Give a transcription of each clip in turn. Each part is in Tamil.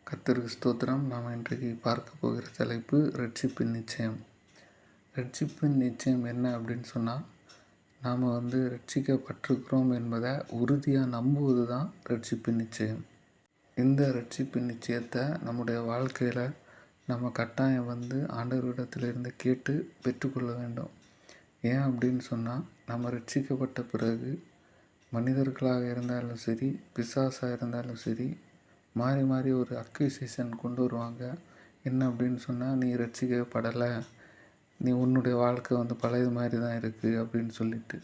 கர்த்தருக்கு ஸ்தோத்திரம். நாம் இன்றைக்கு பார்க்க போகிற தலைப்பு ரட்சிப்பின் நிச்சயம். ரட்சிப்பின் நிச்சயம் என்ன அப்படின்னு சொன்னால், நாம் ரட்சிக்கப்பட்டிருக்கிறோம் என்பதை உறுதியாக நம்புவது தான் ரட்சிப்பின் நிச்சயம். இந்த ரட்சிப்பின் நிச்சயத்தை நம்முடைய வாழ்க்கையில் நம்ம கட்டாயம் ஆண்டவரிடத்திலிருந்து கேட்டு பெற்றுக்கொள்ள வேண்டும். ஏன் அப்படின்னு சொன்னால், நம்ம ரட்சிக்கப்பட்ட பிறகு மனிதர்களாக இருந்தாலும் சரி, பிசாசாக இருந்தாலும் சரி, மாறி மாறி ஒரு அக்யூசேஷன் கொண்டு வருவாங்க. என்ன அப்படின்னு சொன்னால், நீ ரட்சிக்கப்படலை, நீ உன்னுடைய வாழ்க்கை பழைய மாதிரி தான் இருக்குது அப்படின்னு சொல்லிட்டு.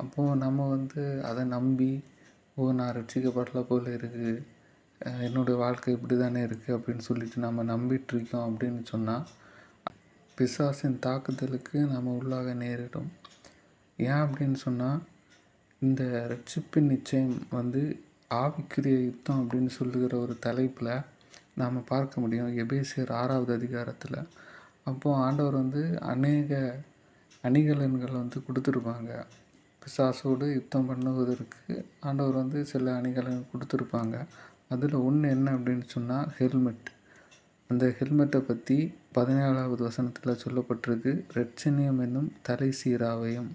அப்போது நம்ம அதை நம்பி, நான் ரட்சிக்கப்படலை போல் இருக்குது, என்னுடைய வாழ்க்கை இப்படி தானே இருக்குது அப்படின்னு சொல்லிட்டு நம்ம நம்பிட்டுருக்கோம் அப்படின்னு சொன்னால், பிசாசின் தாக்குதலுக்கு நம்ம உள்ளாக நேரிடும். ஏன் அப்படின்னு சொன்னால், இந்த ரட்சிப்பின் நிச்சயம் ஆவிக்குரிய யுத்தம் அப்படின்னு சொல்லுகிற ஒரு தலைப்பில் நாம் பார்க்க முடியும். எபேசியர் 6வது அதிகாரத்தில். அப்போது ஆண்டவர் அநேக அணிகலன்கள் கொடுத்துருப்பாங்க. பிசாசோடு யுத்தம் பண்ணுவதற்கு ஆண்டவர் சில அணிகலன் கொடுத்துருப்பாங்க. அதில் ஒன்று என்ன அப்படின்னு சொன்னால் ஹெல்மெட். அந்த ஹெல்மெட்டை பற்றி 17வது வசனத்தில் சொல்லப்பட்டிருக்கு, இரட்சணியம் என்னும் தலை சீராவையும்.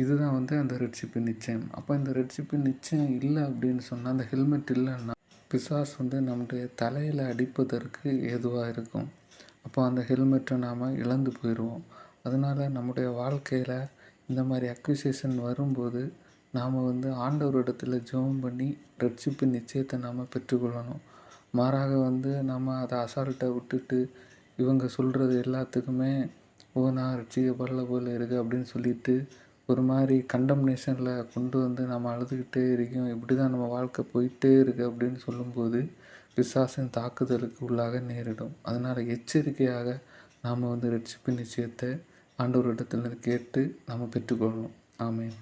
இதுதான் அந்த ரட்சிப்பின் நிச்சயம். அப்போ இந்த ரட்சிப்பின் நிச்சயம் இல்லை அப்படின்னு சொன்னால், அந்த ஹெல்மெட் இல்லைன்னா பிசாஸ் நம்முடைய தலையில் அடிப்பதற்கு ஏதுவாக இருக்கும். அப்போ அந்த ஹெல்மெட்டை நாம் இழந்து போயிடுவோம். அதனால் நம்முடைய வாழ்க்கையில் இந்த மாதிரி அக்யூசேஷன் வரும்போது நாம் ஆண்டவரிடத்தில் ஜெபம் பண்ணி ரட்சிப்பின் நிச்சயத்தை நாம் பெற்றுக்கொள்ளணும். மாறாக நம்ம அதை அசால்ட்டை விட்டுட்டு இவங்க சொல்கிறது எல்லாத்துக்குமே நான் ரட்சிக்கப்படலை போல் இருக்குது அப்படின்னு சொல்லிட்டு ஒரு மாதிரி கண்டம்னேஷனில் கொண்டு நம்ம அழுதுகிட்டே இருக்கோம், இப்படி தான் நம்ம வாழ்க்கை போயிட்டே இருக்குது அப்படின்னு சொல்லும்போது பிசாசின் தாக்குதலுக்கு உள்ளாக நேரிடும். அதனால் எச்சரிக்கையாக நாம் ரட்சிப்பின் நிச்சயத்தை ஆண்டவரிடத்தில் கேட்டு நாம் பெற்றுக்கொள்ளணும். ஆமென்.